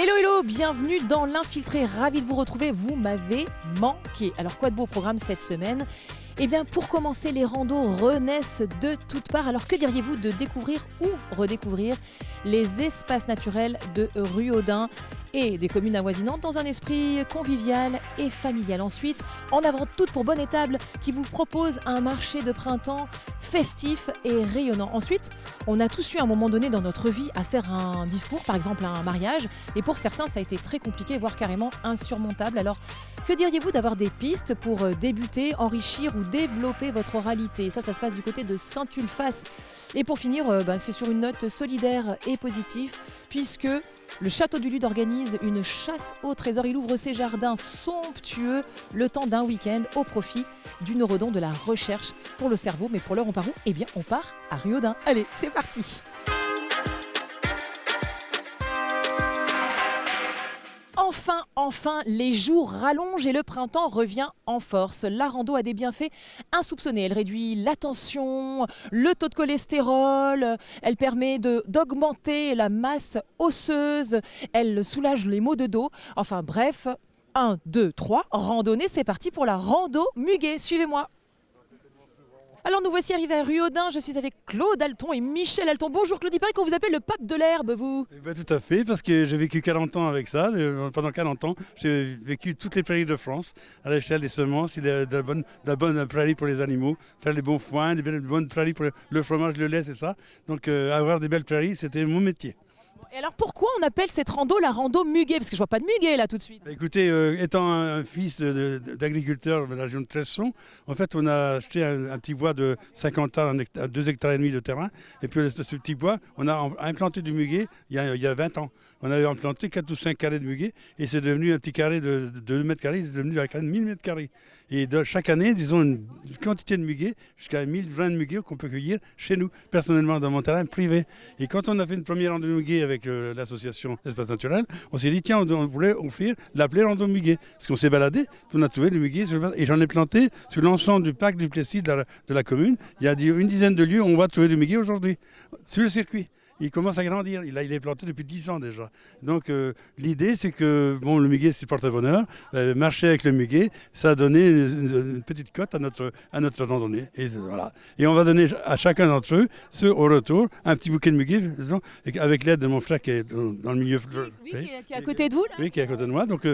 Hello, hello, bienvenue dans l'Infiltré, ravi de vous retrouver, vous m'avez manqué. Alors quoi de beau programme cette semaine ? Eh bien pour commencer, les randos renaissent de toutes parts. Alors que diriez-vous de découvrir ou redécouvrir les espaces naturels de Ruaudin et des communes avoisinantes dans un esprit convivial et familial. Ensuite, en avant toute pour Bonne Étable qui vous propose un marché de printemps festif et rayonnant. Ensuite, on a tous eu à un moment donné dans notre vie à faire un discours, par exemple un mariage, et pour certains ça a été très compliqué, voire carrément insurmontable. Alors que diriez-vous d'avoir des pistes pour débuter, enrichir ou développer votre oralité ? Ça se passe du côté de Saint-Ulphace. Et pour finir, c'est sur une note solidaire et positive, puisque le Château du Lude organise une chasse au trésor. Il ouvre ses jardins somptueux le temps d'un week-end au profit du neurodon de la recherche pour le cerveau. Mais pour l'heure, on part où ? Eh bien, on part à Ruaudin. Allez, c'est parti ! Enfin, les jours rallongent et le printemps revient en force. La rando a des bienfaits insoupçonnés. Elle réduit la tension, le taux de cholestérol, elle permet d'augmenter la masse osseuse, elle soulage les maux de dos. Enfin bref, 1, 2, 3, randonnée, c'est parti pour la rando muguet. Suivez-moi. Alors nous voici arrivés à Ruaudin, je suis avec Claude Alton et Michel Alton. Bonjour Claude, il paraît qu'on vous appelle le pape de l'herbe, vous. Tout à fait, parce que j'ai vécu 40 ans avec ça. Pendant 40 ans, j'ai vécu toutes les prairies de France, à l'échelle des semences et de la bonne prairie pour les animaux, faire les bons foins, des bonnes prairies pour le fromage, le lait, c'est ça. Donc avoir des belles prairies, c'était mon métier. Et alors pourquoi on appelle cette rando la rando muguet ? Parce que je vois pas de muguet là tout de suite. Écoutez, étant un fils d'agriculteur de la région de Tresson, en fait on a acheté un petit bois de 50 ans, 2 hectares et demi de terrain. Et puis ce petit bois, on a implanté du muguet il y a 20 ans. On a implanté 4 ou 5 carrés de muguet et c'est devenu un petit carré de 2 mètres carrés, c'est devenu un carré de 1000 mètres carrés. Et chaque année, disons une quantité de muguet, jusqu'à 1000 20 de muguet qu'on peut cueillir chez nous, personnellement, dans mon terrain privé. Et quand on a fait une première rando muguet avec l'association Espace Naturel, on s'est dit tiens, on voulait l'appeler rando muguet. Parce qu'on s'est baladé, on a trouvé du muguet et j'en ai planté sur l'ensemble du parc du Plessis de la commune. Il y a une dizaine de lieux où on va trouver du muguet aujourd'hui, sur le circuit. Il commence à grandir, il est planté depuis 10 ans déjà. Donc l'idée c'est que le muguet c'est porte-bonheur, marcher avec le muguet, ça a donné une petite cote à notre randonnée. Et voilà. Et on va donner à chacun d'entre eux, au retour, un petit bouquet de muguet, disons, avec l'aide de mon frère qui est dans le milieu. Oui, qui est à côté de vous là. Oui, qui est à côté de moi. Donc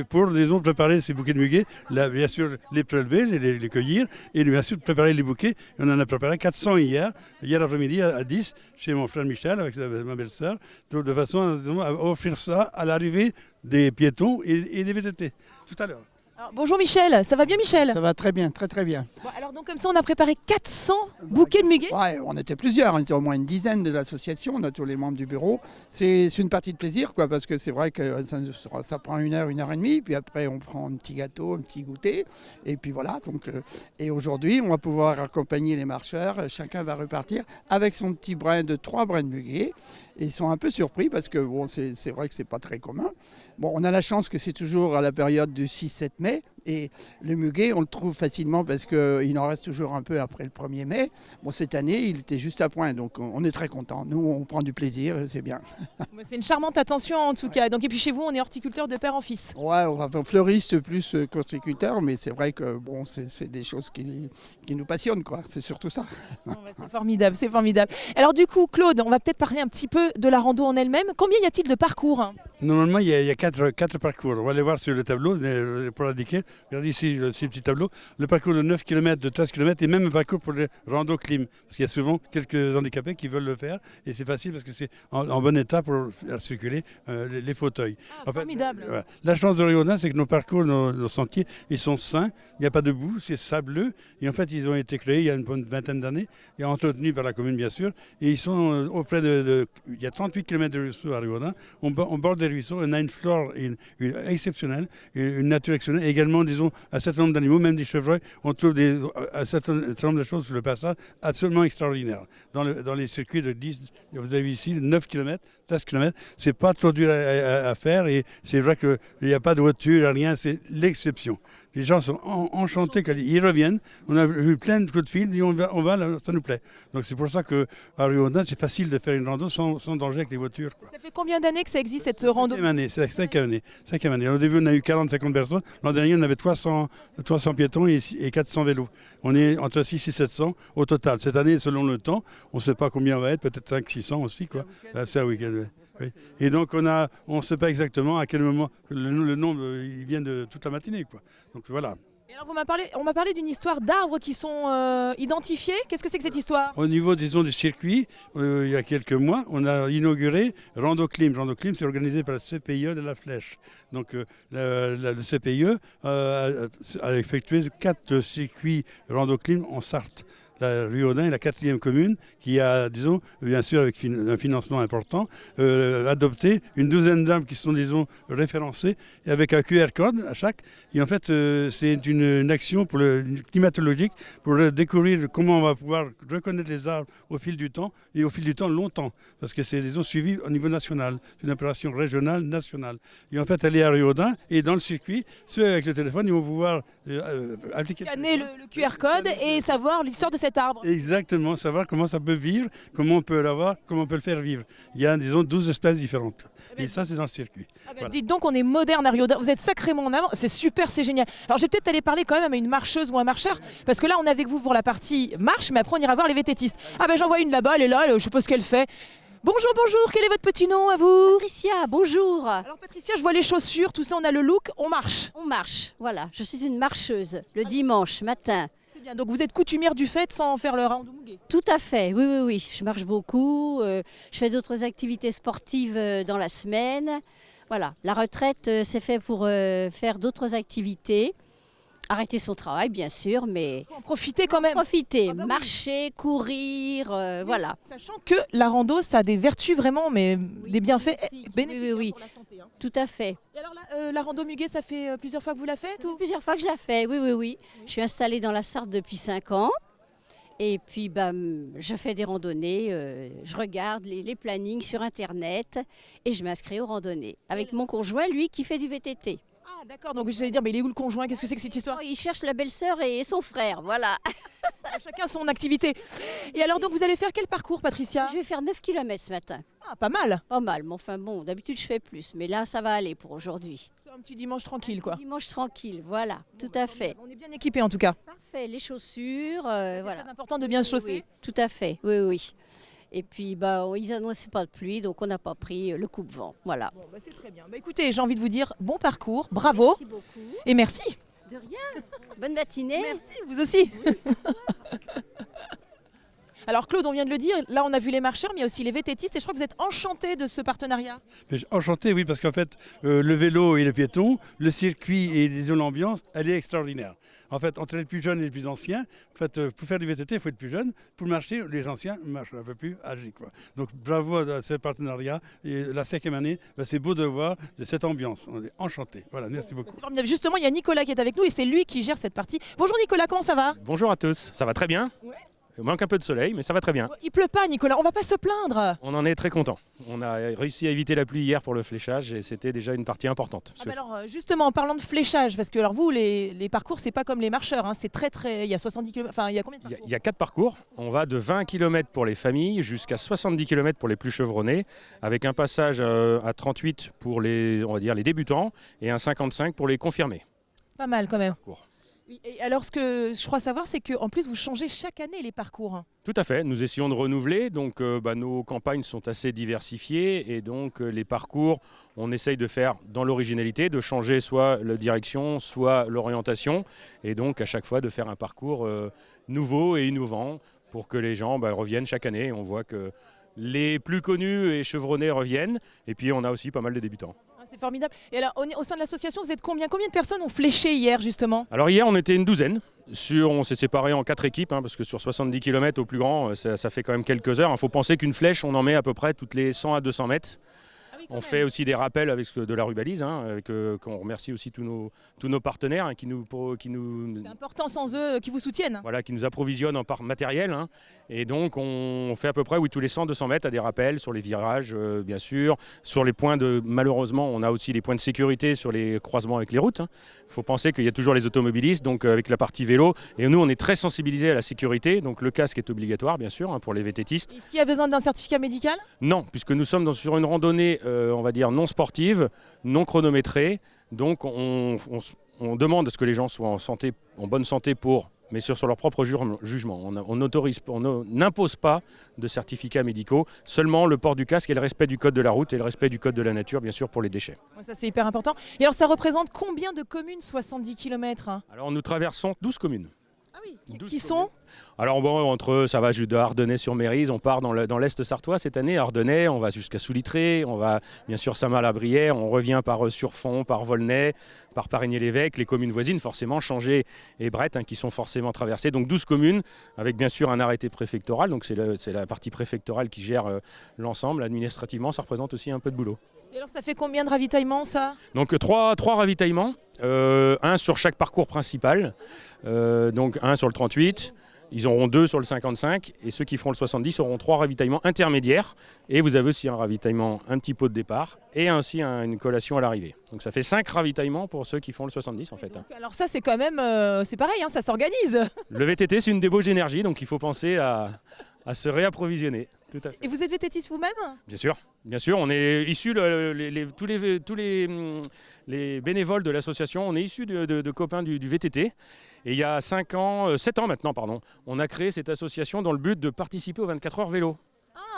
pour, disons, préparer ces bouquets de muguet, là, bien sûr les prélever, les cueillir, et bien sûr préparer les bouquets. On en a préparé 400 hier après-midi à 10, chez mon frère Michel, avec ma belle-sœur, de façon à offrir ça à l'arrivée des piétons et des VTT tout à l'heure. Alors, bonjour Michel, ça va bien Michel ? Ça va très bien, très très bien. Bon, alors donc comme ça on a préparé 400 bouquets de muguet. Ouais, on était plusieurs, on était au moins une dizaine de l'association, on a tous les membres du bureau. C'est une partie de plaisir quoi, parce que c'est vrai que ça prend 1 heure, 1 heure et demie, puis après on prend un petit gâteau, un petit goûter, et puis voilà. Donc, et aujourd'hui on va pouvoir accompagner les marcheurs, chacun va repartir avec son petit brin de 3 brins de muguet. Et ils sont un peu surpris parce que c'est vrai que c'est pas très commun. Bon, on a la chance que c'est toujours à la période du 6-7 mai. Et le muguet, on le trouve facilement parce qu'il en reste toujours un peu après le 1er mai. Bon, cette année, il était juste à point, donc on est très contents. Nous, on prend du plaisir, c'est bien. C'est une charmante attention en tout cas. Donc, et puis chez vous, on est horticulteur de père en fils. Ouais, on va faire fleuriste plus qu'horticulteur, mais c'est vrai que bon, c'est des choses qui nous passionnent, quoi. C'est surtout ça. C'est formidable, c'est formidable. Alors du coup, Claude, on va peut-être parler un petit peu de la rando en elle-même. Combien y a-t-il de parcours ? Normalement, il y a 4 parcours. On va aller voir sur le tableau pour l'indiquer. Regardez ici le petit tableau. Le parcours de 9 km, de 13 km et même un parcours pour les randos clim. Parce qu'il y a souvent quelques handicapés qui veulent le faire. Et c'est facile parce que c'est en bon état pour faire circuler les fauteuils. En fait, formidable. La chance de Ruaudin, c'est que nos parcours, nos sentiers, ils sont sains. Il n'y a pas de boue, c'est sableux. Et en fait, ils ont été créés il y a une bonne vingtaine d'années et entretenus par la commune, bien sûr. Et ils sont auprès il y a 38 km de ruisseaux à Ruaudin. On borde des ruisseaux. On a une flore exceptionnelle, une nature exceptionnelle. Également également, disons, un certain nombre d'animaux, même des chevreuils. On trouve un certain nombre de choses sur le passage absolument extraordinaires. Dans les circuits de 10, vous avez ici 9 km, 13 km, c'est pas trop dur à faire et c'est vrai qu'il n'y a pas de voiture, rien, c'est l'exception. Les gens sont enchantés quand ils reviennent. On a vu plein de coups de fil, ils disent on va là, ça nous plaît. Donc c'est pour ça qu'à Riordan, c'est facile de faire une rando sans danger avec les voitures, quoi. Ça fait combien d'années que ça existe cette rando? C'est la cinquième année. Au début, on a eu 40-50 personnes. L'an dernier, on avait 300 piétons et 400 vélos. On est entre 6 et 700 au total. Cette année, selon le temps, on ne sait pas combien on va être, peut-être 500-600 aussi, quoi. C'est un week-end. Oui. Et donc on ne sait pas exactement à quel moment le nombre il vient de toute la matinée, quoi. Donc voilà. Et alors on m'a parlé d'une histoire d'arbres qui sont identifiés. Qu'est-ce que c'est que cette histoire? Au niveau, disons, du circuit, il y a quelques mois, on a inauguré Randoclim. Randoclim, c'est organisé par le CPIE de la Flèche. Donc le CPIE a effectué 4 circuits Randoclim en Sarthe. La Riordan est la 4e commune qui a, disons, bien sûr avec un financement important, adopté une douzaine d'arbres qui sont, disons, référencés et avec un QR code à chaque. Et en fait, c'est une action climatologique pour découvrir comment on va pouvoir reconnaître les arbres au fil du temps et au fil du temps longtemps. Parce que c'est, disons, suivi au niveau national. C'est une opération régionale, nationale. Et en fait, elle est à Riordan et dans le circuit, ceux avec le téléphone, ils vont pouvoir appliquer scanner le QR code et savoir l'histoire de cet arbre. Exactement, savoir comment ça peut vivre, comment on peut l'avoir, comment on peut le faire vivre. Il y a, disons, 12 espèces différentes. Et ça, c'est dans le circuit. Voilà. Dites donc, on est moderne à Riordan. Vous êtes sacrément en avant. C'est super, c'est génial. Alors, je vais peut-être aller parler quand même à une marcheuse ou un marcheur. Parce que là, on est avec vous pour la partie marche, mais après, on ira voir les vététistes. Ah ben, j'en vois une là-bas, elle est là, je sais pas ce qu'elle fait. Bonjour, bonjour, quel est votre petit nom à vous? Patricia, bonjour. Alors Patricia, je vois les chaussures, tout ça, on a le look, on marche. On marche, voilà. Je suis une marcheuse le dimanche matin. C'est bien, donc vous êtes coutumière du fait sans faire le rando mouguet. Tout à fait, oui, oui, oui. Je marche beaucoup, je fais d'autres activités sportives dans la semaine. Voilà, la retraite, c'est fait pour faire d'autres activités. Arrêter son travail, bien sûr, mais... Faut en profiter quand même. Profiter, Ah bah oui. marcher, courir, voilà. Sachant que la rando, ça a des vertus vraiment, mais des bienfaits bénéfiques Oui, oui, oui. pour la santé. Hein. Tout à fait. Et alors là, la rando muguet, ça fait plusieurs fois que vous la faites ou... Plusieurs fois que je la fais, oui, oui, oui. Je suis installée dans la Sarthe depuis 5 ans. Et puis, je fais des randonnées, je regarde les plannings sur Internet et je m'inscris aux randonnées. Avec mon conjoint, lui, qui fait du VTT. Ah d'accord, donc j'allais dire, mais il est où le conjoint? Qu'est-ce que c'est que cette histoire? Oh, il cherche la belle-sœur et son frère, voilà. Chacun son activité. Et alors donc vous allez faire quel parcours, Patricia? Je vais faire 9 km ce matin. Ah, pas mal. Pas mal, mais enfin bon, d'habitude je fais plus. Mais là, ça va aller pour aujourd'hui. C'est un petit dimanche tranquille, quoi. Dimanche tranquille, voilà, tout à fait. On est bien équipés en tout cas. Parfait, les chaussures, C'est voilà. très important de bien se chausser. Oui, tout à fait, oui, oui. Et puis, ils annonçaient pas de pluie, donc on n'a pas pris le coupe-vent, voilà. Bon, c'est très bien. Écoutez, j'ai envie de vous dire bon parcours, bravo Merci beaucoup. et merci. De rien. Bonne matinée. Merci, vous aussi. Alors Claude, on vient de le dire, là on a vu les marcheurs, mais il y a aussi les vététistes et je crois que vous êtes enchanté de ce partenariat. Enchanté, oui, parce qu'en fait, le vélo et le piéton, le circuit et disons l'ambiance, elle est extraordinaire. En fait, entre les plus jeunes et les plus anciens, en fait, pour faire du VTT, il faut être plus jeune. Pour marcher, les anciens marchent un peu plus âgés, quoi. Donc bravo à ce partenariat. Et la 5e année, c'est beau de voir de cette ambiance. On est enchanté. Voilà, merci beaucoup. C'est formidable. Justement, il y a Nicolas qui est avec nous et c'est lui qui gère cette partie. Bonjour Nicolas, comment ça va? Bonjour à tous, ça va très bien. Ouais. Il manque un peu de soleil, mais ça va très bien. Il pleut pas Nicolas, on va pas se plaindre. On en est très content. On a réussi à éviter la pluie hier pour le fléchage et c'était déjà une partie importante. Alors justement, en parlant de fléchage, parce que alors vous, les parcours, c'est pas comme les marcheurs, hein, c'est très, il y a 70 km, enfin il y a combien de parcours? Il y a 4 parcours. On va de 20 km pour les familles jusqu'à 70 km pour les plus chevronnés, avec un passage à 38 pour les, on va dire, les débutants et un 55 pour les confirmés. Pas mal quand même. Parcours. Et alors ce que je crois savoir, c'est qu'en plus vous changez chaque année les parcours. Tout à fait, nous essayons de renouveler, donc nos campagnes sont assez diversifiées et donc les parcours, on essaye de faire dans l'originalité, de changer soit la direction, soit l'orientation et donc à chaque fois de faire un parcours nouveau et innovant pour que les gens reviennent chaque année. On voit que les plus connus et chevronnés reviennent et puis on a aussi pas mal de débutants. C'est formidable. Et alors au sein de l'association, vous êtes combien de personnes ont fléché hier justement? Alors hier on était une douzaine. On s'est séparés en 4 équipes, parce que sur 70 km au plus grand, ça fait quand même quelques heures. Il faut penser qu'une flèche, on en met à peu près toutes les 100 à 200 mètres. On fait aussi des rappels avec de la rubalise, qu'on remercie aussi tous nos partenaires qui nous C'est important sans eux qui vous soutiennent. voilà, qui nous approvisionnent en matériel. Et donc on fait à peu près tous les 100-200 mètres à des rappels sur les virages, bien sûr, sur les points malheureusement, on a aussi les points de sécurité sur les croisements avec les routes. Il faut penser qu'il y a toujours les automobilistes, donc avec la partie vélo. Et nous, on est très sensibilisés à la sécurité, donc le casque est obligatoire, bien sûr, pour les VTTistes. Est-ce qu'il y a besoin d'un certificat médical? Non, puisque nous sommes sur une randonnée, on va dire, non sportive, non chronométrée. Donc on demande à ce que les gens soient en bonne santé mais sur leur propre jugement. On n'impose pas de certificats médicaux, seulement le port du casque et le respect du code de la route et le respect du code de la nature, bien sûr, pour les déchets. Ça, c'est hyper important. Et alors, ça représente combien de communes, 70 km? Alors, nous traversons 12 communes. Ah oui, 12 qui communes. sont? Alors bon, ça va de Ardennais-sur-Mérise, on part dans l'Est sartois cette année, Ardennais, on va jusqu'à Soulitré, on va bien sûr Saint-Mal-à-Brière, on revient par Surfont, par Volnay, par Parigny-l'Évêque, les communes voisines forcément, Changé et Brette, qui sont forcément traversées. Donc 12 communes avec bien sûr un arrêté préfectoral, donc c'est la partie préfectorale qui gère l'ensemble. Administrativement, ça représente aussi un peu de boulot. Et alors, ça fait combien de ravitaillements, ça? Donc trois ravitaillements, un sur chaque parcours principal, donc un sur le 38. Ils auront 2 sur le 55 et ceux qui feront le 70 auront 3 ravitaillements intermédiaires. Et vous avez aussi un ravitaillement un petit pot de départ et ainsi une collation à l'arrivée. Donc ça fait 5 ravitaillements pour ceux qui font le 70 en fait. Donc, alors ça, c'est quand même, c'est pareil, ça s'organise. Le VTT, c'est une débauche d'énergie, donc il faut penser à se réapprovisionner. Tout à fait. Et vous êtes VTTiste vous-même? Bien sûr, on est issus, tous les bénévoles de l'association, on est issus de copains du VTT. Et il y a 7 ans maintenant, on a créé cette association dans le but de participer aux 24 heures vélo.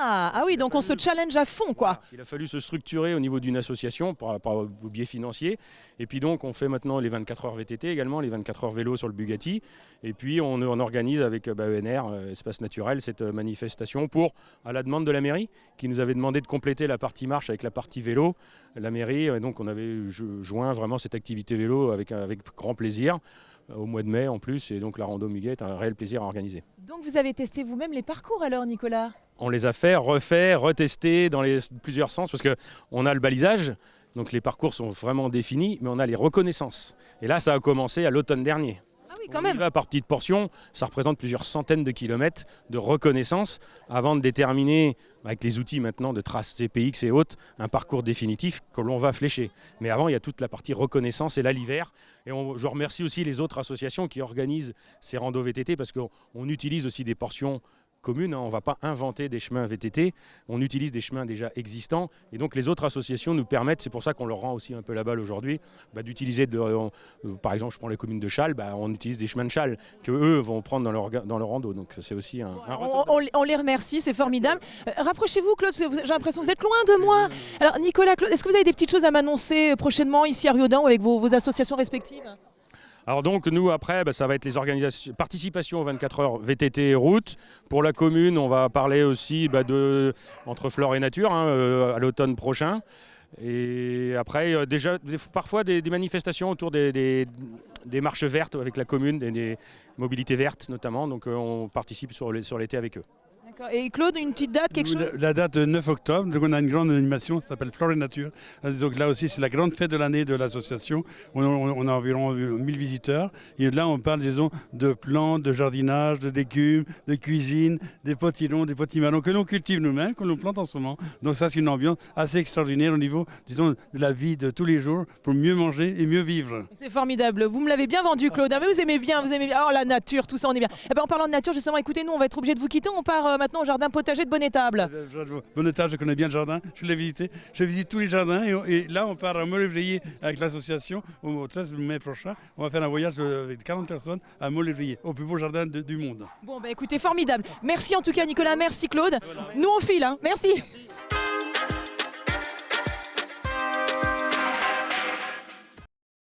Ah oui, donc on se challenge à fond, quoi. Voilà. Il a fallu se structurer au niveau d'une association par rapport au biais financier. Et puis donc on fait maintenant les 24 heures VTT également, les 24 heures vélo sur le Bugatti. Et puis on organise avec ENR, Espace Naturel, cette manifestation à la demande de la mairie, qui nous avait demandé de compléter la partie marche avec la partie vélo. La mairie, donc on avait joint vraiment cette activité vélo avec grand plaisir. Au mois de mai en plus, et donc la rando Muguet est un réel plaisir à organiser. Donc vous avez testé vous-même les parcours alors, Nicolas? On les a refaits, retestés dans plusieurs sens, parce qu'on a le balisage, donc les parcours sont vraiment définis, mais on a les reconnaissances. Et là, ça a commencé à l'automne dernier. Ah oui, quand même. Là, par petites portions, ça représente plusieurs centaines de kilomètres de reconnaissance avant de déterminer, avec les outils maintenant de traces CPX et autres, un parcours définitif que l'on va flécher. Mais avant, il y a toute la partie reconnaissance et là l'hiver. Et je remercie aussi les autres associations qui organisent ces randos VTT parce qu'on utilise aussi des portions communes. On ne va pas inventer des chemins VTT, on utilise des chemins déjà existants. Et donc les autres associations nous permettent, c'est pour ça qu'on leur rend aussi un peu la balle aujourd'hui, d'utiliser, par exemple, je prends les communes de Châles, on utilise des chemins de Châles qu'eux vont prendre dans leur rando. Donc c'est aussi un on les remercie, c'est formidable. Rapprochez-vous, Claude, j'ai l'impression que vous êtes loin de moi. Alors Nicolas, Claude, est-ce que vous avez des petites choses à m'annoncer prochainement ici à Riodun ou avec vos associations respectives? Alors donc nous après ça va être les organisations, participation aux 24 heures VTT et route. Pour la commune on va parler aussi entre flore et nature à l'automne prochain. Et après déjà parfois des manifestations autour des marches vertes avec la commune, des mobilités vertes notamment. Donc on participe sur l'été avec eux. Et Claude, une petite date, quelque chose? La date 9 octobre, donc on a une grande animation, ça s'appelle Flore et Nature. Donc là aussi, c'est la grande fête de l'année de l'association. On a environ 1000 visiteurs. Et là, on parle, disons, de plantes, de jardinage, de légumes, de cuisine, des potirons, des potimarrons que l'on cultive nous-mêmes, que l'on plante en ce moment. Donc ça, c'est une ambiance assez extraordinaire au niveau, disons, de la vie de tous les jours pour mieux manger et mieux vivre. C'est formidable. Vous me l'avez bien vendu, Claude. Mais vous aimez bien. Oh, la nature, tout ça, on est bien. En parlant de nature, justement, écoutez, nous, on va être obligés de vous quitter. On part maintenant au jardin potager de Bonnétable. Bonnétable, je connais bien le jardin, je l'ai visité. Je visite tous les jardins et là on part à Mont-Lévrier avec l'association au 13 mai prochain. On va faire un voyage avec 40 personnes à Mont-Lévrier, au plus beau jardin du monde. Bon, écoutez, formidable. Merci en tout cas Nicolas, merci Claude. Nous on file, Merci.